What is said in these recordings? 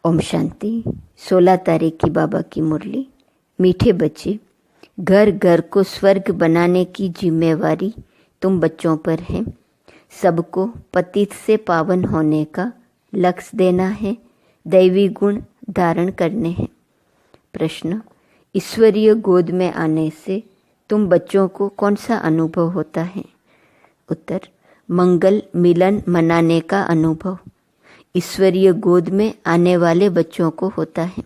ओम शांति। 16 तारीख की बाबा की मुरली। मीठे बच्चे, घर घर को स्वर्ग बनाने की जिम्मेवारी तुम बच्चों पर है। सबको पतित से पावन होने का लक्ष्य देना है, दैवी गुण धारण करने हैं। प्रश्न, ईश्वरीय गोद में आने से तुम बच्चों को कौन सा अनुभव होता है? उत्तर, मंगल मिलन मनाने का अनुभव ईश्वरीय गोद में आने वाले बच्चों को होता है।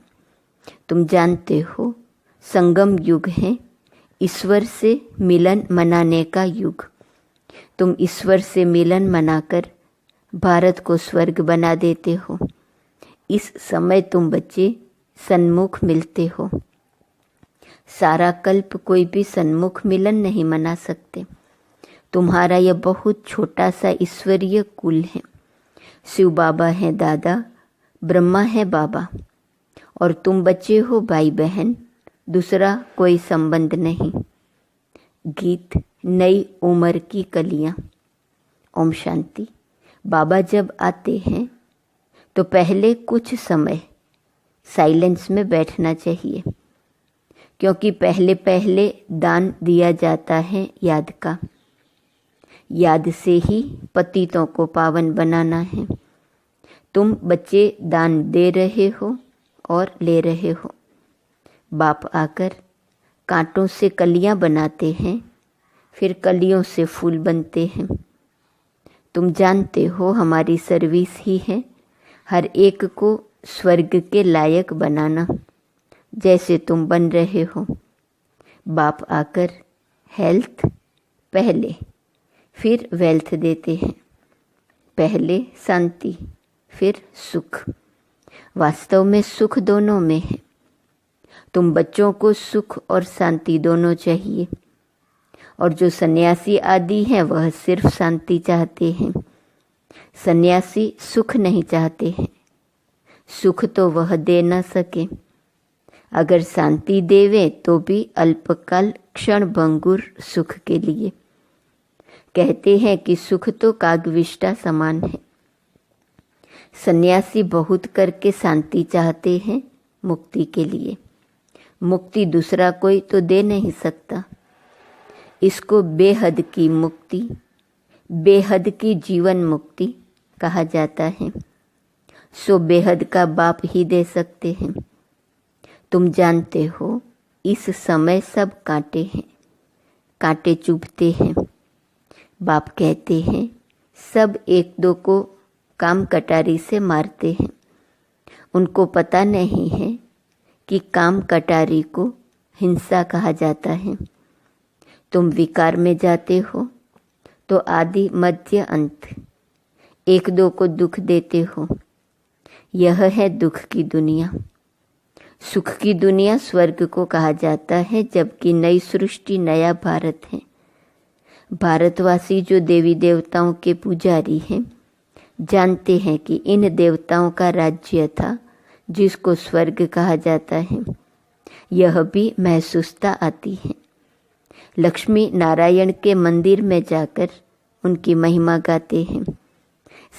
तुम जानते हो, संगम युग है, ईश्वर से मिलन मनाने का युग। तुम ईश्वर से मिलन मनाकर भारत को स्वर्ग बना देते हो। इस समय तुम बच्चे सन्मुख मिलते हो। सारा कल्प कोई भी सन्मुख मिलन नहीं मना सकते। तुम्हारा यह बहुत छोटा सा ईश्वरीय कुल है। शिव बाबा है दादा, ब्रह्मा है बाबा, और तुम बच्चे हो भाई बहन, दूसरा कोई संबंध नहीं। गीत, नई उम्र की कलियां। ओम शांति। बाबा जब आते हैं तो पहले कुछ समय साइलेंस में बैठना चाहिए, क्योंकि पहले पहले दान दिया जाता है याद का। याद से ही पतितों को पावन बनाना है। तुम बच्चे दान दे रहे हो और ले रहे हो। बाप आकर कांटों से कलियां बनाते हैं, फिर कलियों से फूल बनते हैं। तुम जानते हो, हमारी सर्विस ही है हर एक को स्वर्ग के लायक बनाना, जैसे तुम बन रहे हो। बाप आकर हेल्थ पहले, फिर वेल्थ देते हैं। पहले शांति, फिर सुख। वास्तव में सुख दोनों में है। तुम बच्चों को सुख और शांति दोनों चाहिए, और जो सन्यासी आदि हैं वह सिर्फ शांति चाहते हैं। सन्यासी सुख नहीं चाहते हैं। सुख तो वह दे न सके। अगर शांति देवे तो भी अल्पकाल क्षण भंगुर सुख के लिए। कहते हैं कि सुख तो कागविष्टा समान है। सन्यासी बहुत करके शांति चाहते हैं मुक्ति के लिए। मुक्ति दूसरा कोई तो दे नहीं सकता। इसको बेहद की मुक्ति, बेहद की जीवन मुक्ति कहा जाता है। सो बेहद का बाप ही दे सकते हैं। तुम जानते हो, इस समय सब कांटे हैं, कांटे चुभते हैं। बाप कहते हैं, सब एक दो को काम कटारी से मारते हैं। उनको पता नहीं है कि काम कटारी को हिंसा कहा जाता है। तुम विकार में जाते हो तो आदि मध्य अंत एक दो को दुख देते हो। यह है दुख की दुनिया। सुख की दुनिया स्वर्ग को कहा जाता है, जबकि नई सृष्टि नया भारत है। भारतवासी जो देवी देवताओं के पुजारी हैं, जानते हैं कि इन देवताओं का राज्य था जिसको स्वर्ग कहा जाता है। यह भी महसूसता आती है। लक्ष्मी नारायण के मंदिर में जाकर उनकी महिमा गाते हैं।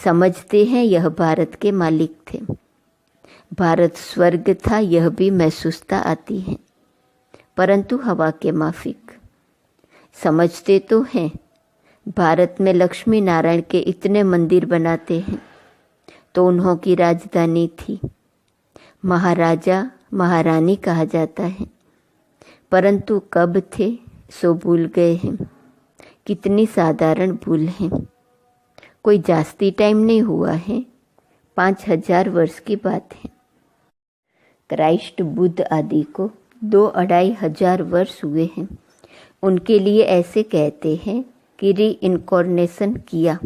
समझते हैं यह भारत के मालिक थे। भारत स्वर्ग था, यह भी महसूसता आती है, परंतु हवा के माफिक। समझते तो हैं, भारत में लक्ष्मी नारायण के इतने मंदिर बनाते हैं तो उन्हों की राजधानी थी। महाराजा महारानी कहा जाता है, परंतु कब थे सो भूल गए हैं। कितनी साधारण भूल है। कोई जास्ती टाइम नहीं हुआ है, 5000 वर्ष की बात है। क्राइस्ट बुद्ध आदि को 2-2500 वर्ष हुए हैं। उनके लिए ऐसे कहते हैं कि री इनकॉर्नेशन किया।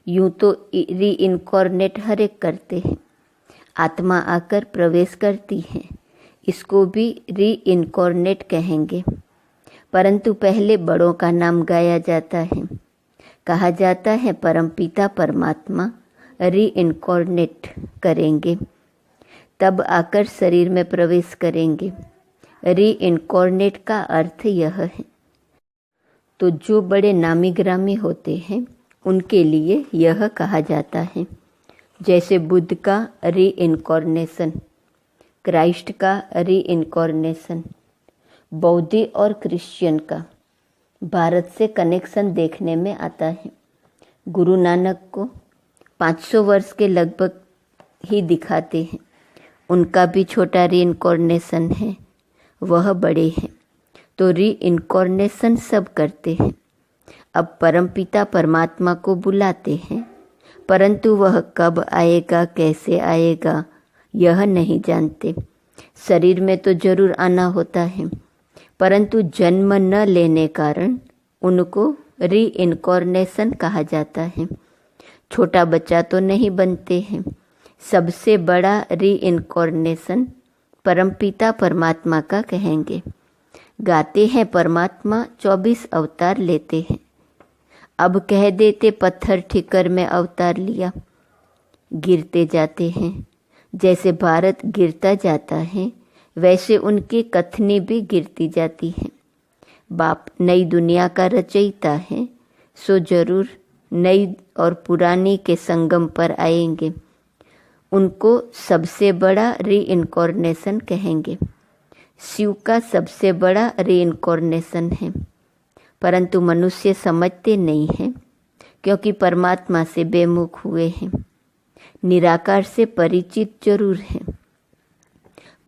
यूं तो री इनकॉर्नेट हर एक करते हैं, आत्मा आकर प्रवेश करती है, इसको भी री इनकॉर्नेट कहेंगे। परंतु पहले बड़ों का नाम गाया जाता है। कहा जाता है परमपिता परमात्मा री इनकॉर्नेट करेंगे, तब आकर शरीर में प्रवेश करेंगे। री इनकॉर्नेट का अर्थ यह है। तो जो बड़े नामी ग्रामी होते हैं उनके लिए यह कहा जाता है। जैसे बुद्ध का री इनकॉर्नेशन, क्राइस्ट का री इनकॉर्नेशन, बौद्ध और क्रिश्चियन का भारत से कनेक्शन देखने में आता है। गुरु नानक को 500 वर्ष के लगभग ही दिखाते हैं। उनका भी छोटा री इनकॉर्नेशन है, वह बड़े हैं। तो री इनकॉर्नेशन सब करते हैं। अब परमपिता परमात्मा को बुलाते हैं, परंतु वह कब आएगा, कैसे आएगा, यह नहीं जानते। शरीर में तो जरूर आना होता है, परंतु जन्म न लेने कारण उनको री इनकॉर्नेशन कहा जाता है। छोटा बच्चा तो नहीं बनते हैं। सबसे बड़ा री इनकॉर्नेशन परमपिता परमात्मा का कहेंगे। गाते हैं परमात्मा 24 अवतार लेते हैं। अब कह देते पत्थर ठिकर में अवतार लिया। गिरते जाते हैं। जैसे भारत गिरता जाता है, वैसे उनकी कथनी भी गिरती जाती है। बाप नई दुनिया का रचयिता है, सो जरूर नई और पुरानी के संगम पर आएंगे। उनको सबसे बड़ा री इनकॉर्नेशन कहेंगे। शिव का सबसे बड़ा री इनकॉर्नेशन है, परंतु मनुष्य समझते नहीं हैं, क्योंकि परमात्मा से बेमुख हुए हैं। निराकार से परिचित जरूर हैं,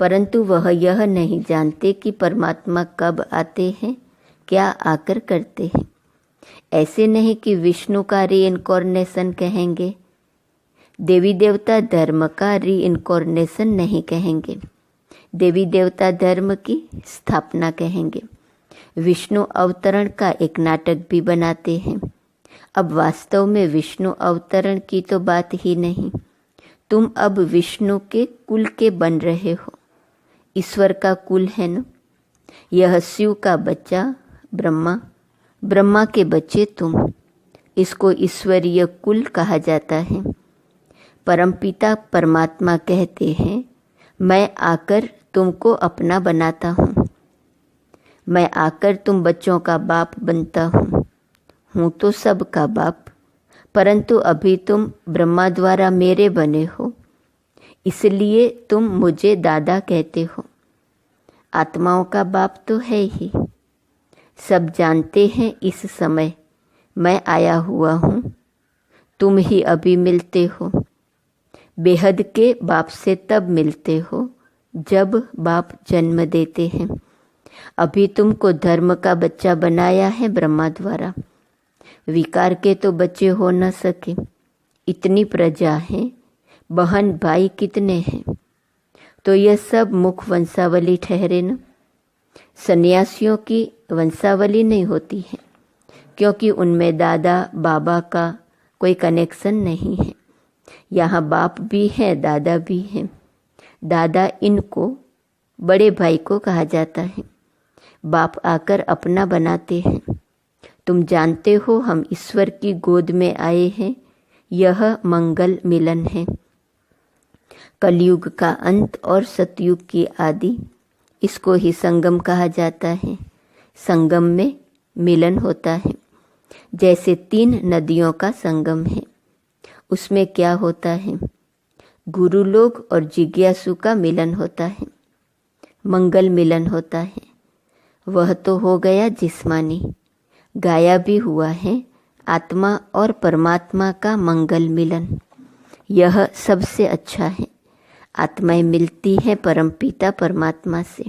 परंतु वह यह नहीं जानते कि परमात्मा कब आते हैं, क्या आकर करते हैं। ऐसे नहीं कि विष्णु का री इनकॉर्नेशन कहेंगे, देवी देवता धर्म का री इनकॉर्नेशन नहीं कहेंगे, देवी देवता धर्म की स्थापना कहेंगे। विष्णु अवतरण का एक नाटक भी बनाते हैं। अब वास्तव में विष्णु अवतरण की तो बात ही नहीं। तुम अब विष्णु के कुल के बन रहे हो। ईश्वर का कुल है न। यह शिव का बच्चा ब्रह्मा, ब्रह्मा के बच्चे तुम। इसको ईश्वरीय कुल कहा जाता है। परमपिता परमात्मा कहते हैं, मैं आकर तुमको अपना बनाता हूँ। मैं आकर तुम बच्चों का बाप बनता हूँ तो सबका बाप, परंतु अभी तुम ब्रह्मा द्वारा मेरे बने हो, इसलिए तुम मुझे दादा कहते हो। आत्माओं का बाप तो है ही। सब जानते हैं इस समय मैं आया हुआ हूँ, तुम ही अभी मिलते हो। बेहद के बाप से तब मिलते हो जब बाप जन्म देते हैं। अभी तुमको धर्म का बच्चा बनाया है ब्रह्मा द्वारा। विकार के तो बच्चे हो न सके। इतनी प्रजा है, बहन भाई कितने हैं, तो यह सब मुख वंशावली ठहरे न। सन्यासियों की वंशावली नहीं होती है, क्योंकि उनमें दादा बाबा का कोई कनेक्शन नहीं है। यहाँ बाप भी है, दादा भी है। दादा इनको बड़े भाई को कहा जाता है। बाप आकर अपना बनाते हैं। तुम जानते हो हम ईश्वर की गोद में आए हैं, यह मंगल मिलन है। कलयुग का अंत और सतयुग की आदि, इसको ही संगम कहा जाता है। संगम में मिलन होता है। जैसे 3 नदियों का संगम है, उसमें क्या होता है? गुरु लोग और जिज्ञासु का मिलन होता है, मंगल मिलन होता है। वह तो हो गया जिस्मानी, गाया भी हुआ है आत्मा और परमात्मा का मंगल मिलन। यह सबसे अच्छा है। आत्माएं मिलती है परमपिता परमात्मा से।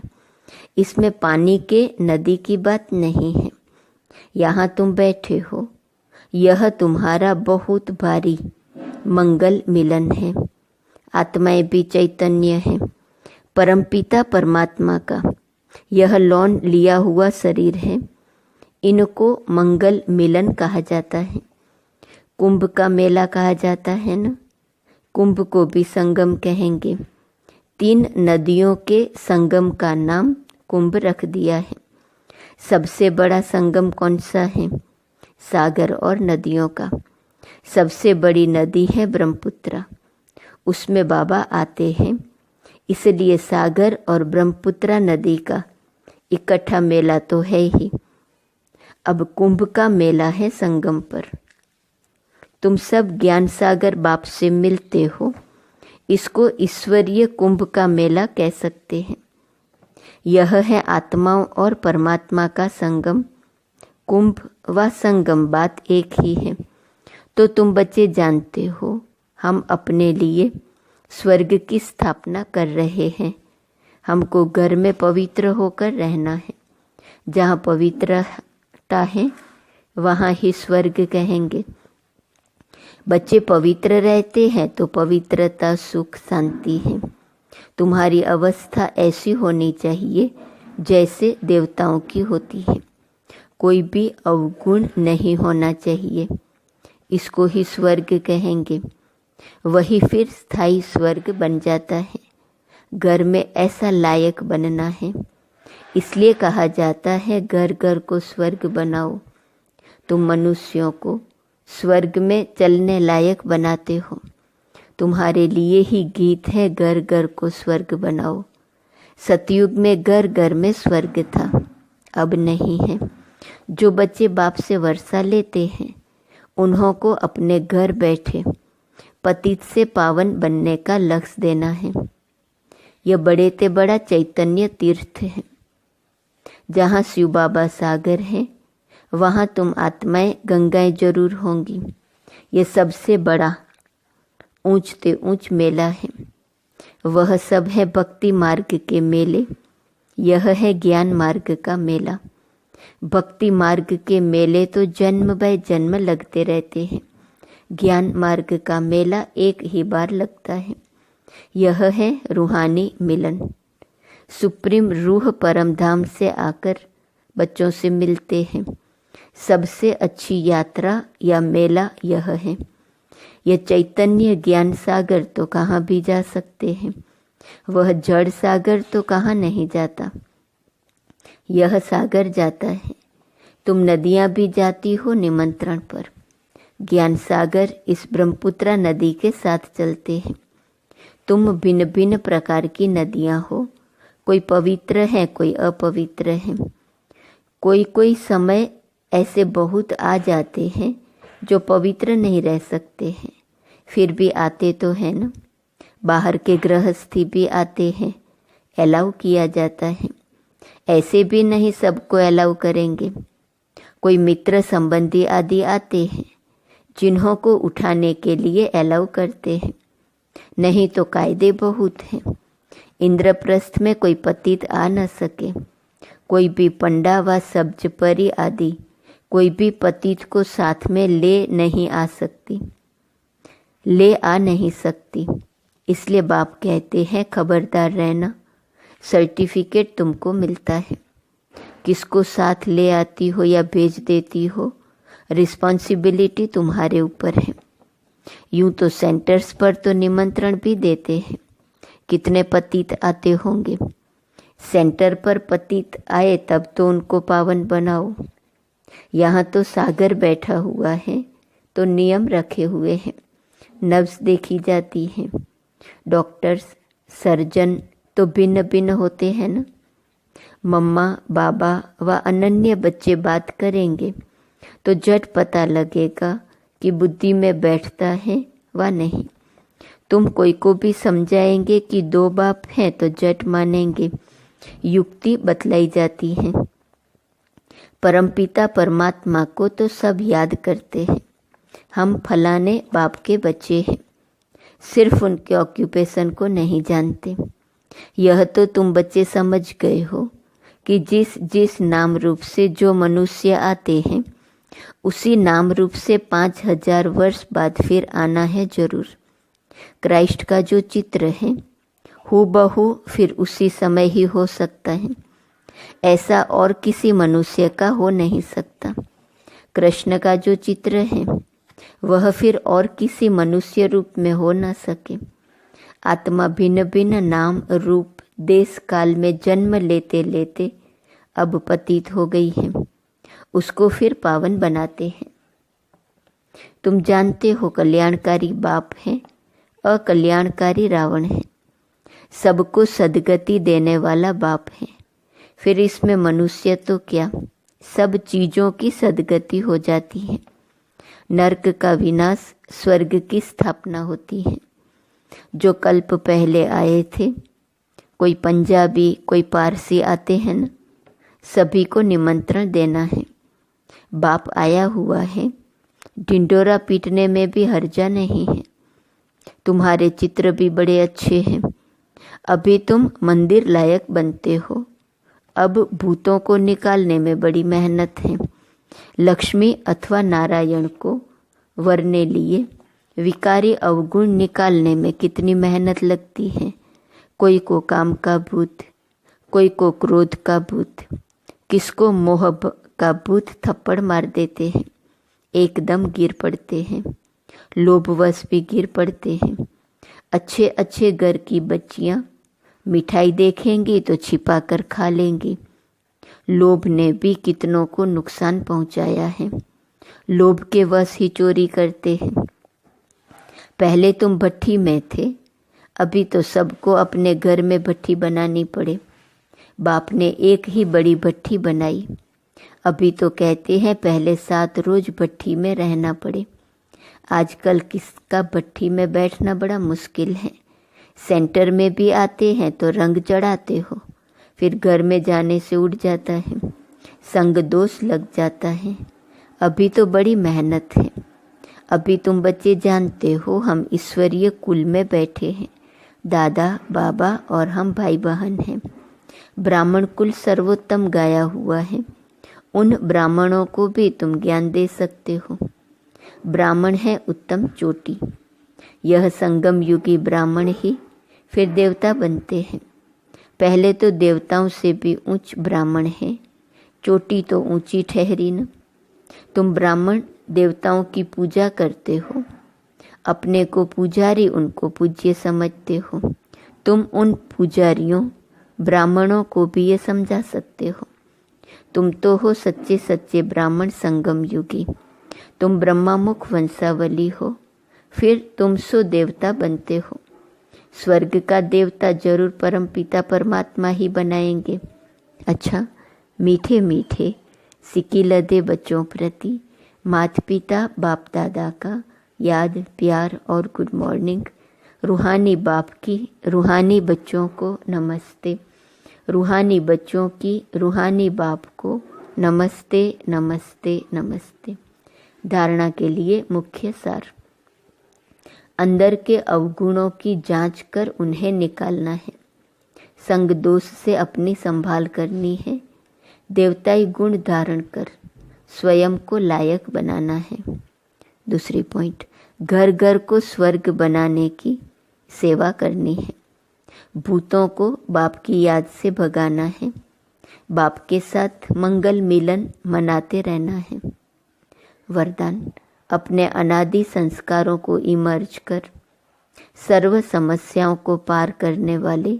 इसमें पानी के नदी की बात नहीं है। यहाँ तुम बैठे हो, यह तुम्हारा बहुत भारी मंगल मिलन है। आत्माएं भी चैतन्य है। परमपिता परमात्मा का यह लौन लिया हुआ शरीर है। इनको मंगल मिलन कहा जाता है। कुंभ का मेला कहा जाता है न। कुंभ को भी संगम कहेंगे। 3 नदियों के संगम का नाम कुंभ रख दिया है। सबसे बड़ा संगम कौन सा है? सागर और नदियों का। सबसे बड़ी नदी है ब्रह्मपुत्र। उसमें बाबा आते हैं, इसलिए सागर और ब्रह्मपुत्र नदी का इकट्ठा मेला तो है ही। अब कुंभ का मेला है संगम पर। तुम सब ज्ञान सागर बाप से मिलते हो। इसको ईश्वरीय कुंभ का मेला कह सकते हैं। यह है आत्माओं और परमात्मा का संगम। कुंभ व संगम बात एक ही है। तो तुम बच्चे जानते हो, हम अपने लिए स्वर्ग की स्थापना कर रहे हैं। हमको घर में पवित्र होकर रहना है। जहाँ पवित्रता है वहाँ ही स्वर्ग कहेंगे। बच्चे पवित्र रहते हैं तो पवित्रता सुख शांति है। तुम्हारी अवस्था ऐसी होनी चाहिए जैसे देवताओं की होती है। कोई भी अवगुण नहीं होना चाहिए। इसको ही स्वर्ग कहेंगे। वही फिर स्थायी स्वर्ग बन जाता है। घर में ऐसा लायक बनना है। इसलिए कहा जाता है घर घर को स्वर्ग बनाओ। तुम मनुष्यों को स्वर्ग में चलने लायक बनाते हो। तुम्हारे लिए ही गीत है घर घर को स्वर्ग बनाओ। सतयुग में घर घर में स्वर्ग था, अब नहीं है। जो बच्चे बाप से वर्षा लेते हैं उन्हों को अपने घर बैठे पतित से पावन बनने का लक्ष्य देना है। यह बड़े ते बड़ा चैतन्य तीर्थ है। जहाँ शिव बाबा सागर है वहाँ तुम आत्माएं गंगाएं जरूर होंगी। ये सबसे बड़ा ऊंचते ऊंच मेला है। वह सब है भक्ति मार्ग के मेले। यह है ज्ञान मार्ग का मेला। भक्ति मार्ग के मेले तो जन्म बाय जन्म लगते रहते हैं। ज्ञान मार्ग का मेला एक ही बार लगता है। यह है रूहानी मिलन। सुप्रीम रूह परम धाम से आकर बच्चों से मिलते हैं। सबसे अच्छी यात्रा या मेला यह है। यह चैतन्य ज्ञान सागर तो कहाँ भी जा सकते हैं। वह जड़ सागर तो कहाँ नहीं जाता। यह सागर जाता है। तुम नदियाँ भी जाती हो निमंत्रण पर। ज्ञान सागर इस ब्रह्मपुत्रा नदी के साथ चलते हैं। तुम भिन्न भिन्न प्रकार की नदियाँ हो। कोई पवित्र है, कोई अपवित्र है। कोई समय ऐसे बहुत आ जाते हैं जो पवित्र नहीं रह सकते हैं, फिर भी आते तो हैं ना। बाहर के गृहस्थी भी आते हैं, अलाउ किया जाता है। ऐसे भी नहीं सबको अलाउ करेंगे। कोई मित्र संबंधी आदि आते हैं जिन्हों को उठाने के लिए अलाउ करते हैं। नहीं तो कायदे बहुत हैं। इंद्रप्रस्थ में कोई पतित आ न सके। कोई भी पंडा व सब्ज परी आदि कोई भी पतित को साथ में ले आ नहीं सकती। इसलिए बाप कहते हैं खबरदार रहना, सर्टिफिकेट तुमको मिलता है। किसको साथ ले आती हो या भेज देती हो, रिस्पॉन्सिबिलिटी तुम्हारे ऊपर है। यूं तो सेंटर्स पर तो निमंत्रण भी देते हैं। कितने पतित आते होंगे। सेंटर पर पतित आए तब तो उनको पावन बनाओ। यहाँ तो सागर बैठा हुआ है तो नियम रखे हुए हैं। नब्ज देखी जाती है। डॉक्टर्स सर्जन तो भिन्न भिन्न होते हैं ना। मम्मा बाबा व अनन्य बच्चे बात करेंगे तो झट पता लगेगा कि बुद्धि में बैठता है व नहीं। तुम कोई को भी समझाएंगे कि दो बाप हैं तो झट मानेंगे। युक्ति बतलाई जाती है। परमपिता परमात्मा को तो सब याद करते हैं। हम फलाने बाप के बच्चे हैं, सिर्फ उनके ऑक्यूपेशन को नहीं जानते। यह तो तुम बच्चे समझ गए हो कि जिस जिस नाम रूप से जो मनुष्य आते हैं उसी नाम रूप से 5000 वर्ष बाद फिर आना है जरूर। क्राइस्ट का जो चित्र है हूबहू फिर उसी समय ही हो सकता है। ऐसा और किसी मनुष्य का हो नहीं सकता। कृष्ण का जो चित्र है वह फिर और किसी मनुष्य रूप में हो न सके। आत्मा भिन्न भिन्न नाम रूप देश काल में जन्म लेते लेते अब पतित हो गई है। उसको फिर पावन बनाते हैं। तुम जानते हो कल्याणकारी बाप है, अकल्याणकारी रावण है। सबको सदगति देने वाला बाप है। फिर इसमें मनुष्य तो क्या, सब चीज़ों की सदगति हो जाती है। नरक का विनाश, स्वर्ग की स्थापना होती है। जो कल्प पहले आए थे, कोई पंजाबी कोई पारसी आते हैं न, सभी को निमंत्रण देना है। बाप आया हुआ है, ढिंडोरा पीटने में भी हर्जा नहीं है। तुम्हारे चित्र भी बड़े अच्छे हैं, अभी तुम मंदिर लायक बनते हो। अब भूतों को निकालने में बड़ी मेहनत है। लक्ष्मी अथवा नारायण को वरने लिए विकारी अवगुण निकालने में कितनी मेहनत लगती है। कोई को काम का भूत, कोई को क्रोध का भूत, किसको मोह का भूत थप्पड़ मार देते हैं, एकदम गिर पड़ते हैं। लोभवश भी गिर पड़ते हैं। अच्छे अच्छे घर की बच्चियां मिठाई देखेंगी तो छिपा कर खा लेंगी। लोभ ने भी कितनों को नुकसान पहुंचाया है। लोभ के वश ही चोरी करते हैं। पहले तुम भट्ठी में थे, अभी तो सबको अपने घर में भट्ठी बनानी पड़े। बाप ने एक ही बड़ी भट्ठी बनाई, अभी तो कहते हैं पहले 7 रोज भट्ठी में रहना पड़े। आजकल किसका भट्ठी में बैठना बड़ा मुश्किल है। सेंटर में भी आते हैं तो रंग चढ़ाते हो, फिर घर में जाने से उठ जाता है, संग दोष लग जाता है। अभी तो बड़ी मेहनत है। अभी तुम बच्चे जानते हो हम ईश्वरीय कुल में बैठे हैं। दादा बाबा और हम भाई बहन हैं। ब्राह्मण कुल सर्वोत्तम गाया हुआ है। उन ब्राह्मणों को भी तुम ज्ञान दे सकते हो। ब्राह्मण है उत्तम चोटी। यह संगम युगी ब्राह्मण ही फिर देवता बनते हैं। पहले तो देवताओं से भी ऊंच ब्राह्मण है, चोटी तो ऊंची ठहरी न। तुम ब्राह्मण देवताओं की पूजा करते हो, अपने को पुजारी उनको पूज्य समझते हो। तुम उन पुजारियों ब्राह्मणों को भी ये समझा सकते हो। तुम तो हो सच्चे सच्चे ब्राह्मण संगम युगी। तुम ब्रह्मामुख वंशावली हो, फिर तुम सो देवता बनते हो। स्वर्ग का देवता जरूर परम पिता परमात्मा ही बनाएंगे। अच्छा, मीठे मीठे सिकी लदे बच्चों प्रति माता पिता बाप दादा का याद प्यार और गुड मॉर्निंग। रूहानी बाप की रूहानी बच्चों को नमस्ते। रूहानी बच्चों की रूहानी बाप को नमस्ते नमस्ते नमस्ते। धारणा के लिए मुख्य सार। अंदर के अवगुणों की जांच कर उन्हें निकालना है। संग दोष से अपनी संभाल करनी है। देवताई गुण धारण कर स्वयं को लायक बनाना है। दूसरी पॉइंट, घर घर को स्वर्ग बनाने की सेवा करनी है। भूतों को बाप की याद से भगाना है। बाप के साथ मंगल मिलन मनाते रहना है। वरदान, अपने अनादि संस्कारों को इमर्ज कर सर्व समस्याओं को पार करने वाले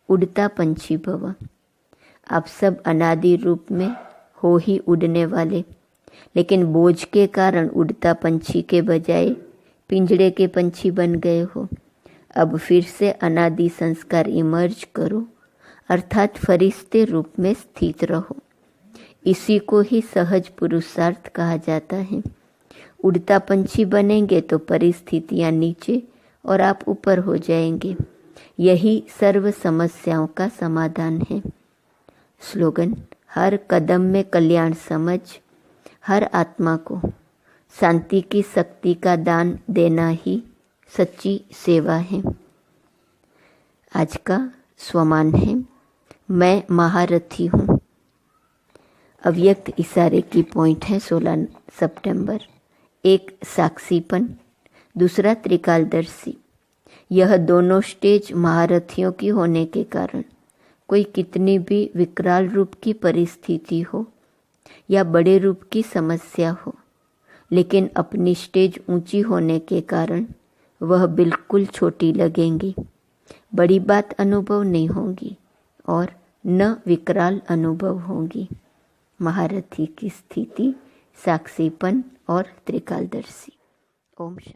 उड़ता पंछी भव। आप सब अनादि रूप में हो ही उड़ने वाले, लेकिन बोझ के कारण उड़ता पंछी के बजाय पिंजड़े के पंछी बन गए हो। अब फिर से अनादि संस्कार इमर्ज करो, अर्थात फरिश्ते रूप में स्थित रहो। इसी को ही सहज पुरुषार्थ कहा जाता है। उड़ता पंछी बनेंगे तो परिस्थितियां नीचे और आप ऊपर हो जाएंगे। यही सर्व समस्याओं का समाधान है। स्लोगन, हर कदम में कल्याण समझ, हर आत्मा को शांति की शक्ति का दान देना ही सच्ची सेवा है। आज का स्वमान है, मैं महारथी हूँ। अव्यक्त इशारे की पॉइंट है 16 सितंबर। एक साक्षीपन, दूसरा त्रिकालदर्शी। यह दोनों स्टेज महारथियों की होने के कारण कोई कितनी भी विकराल रूप की परिस्थिति हो या बड़े रूप की समस्या हो, लेकिन अपनी स्टेज ऊंची होने के कारण वह बिल्कुल छोटी लगेंगी। बड़ी बात अनुभव नहीं होगी और न विकराल अनुभव होंगी। महारथी की स्थिति, साक्षीपन और त्रिकालदर्शी। ओम शांति।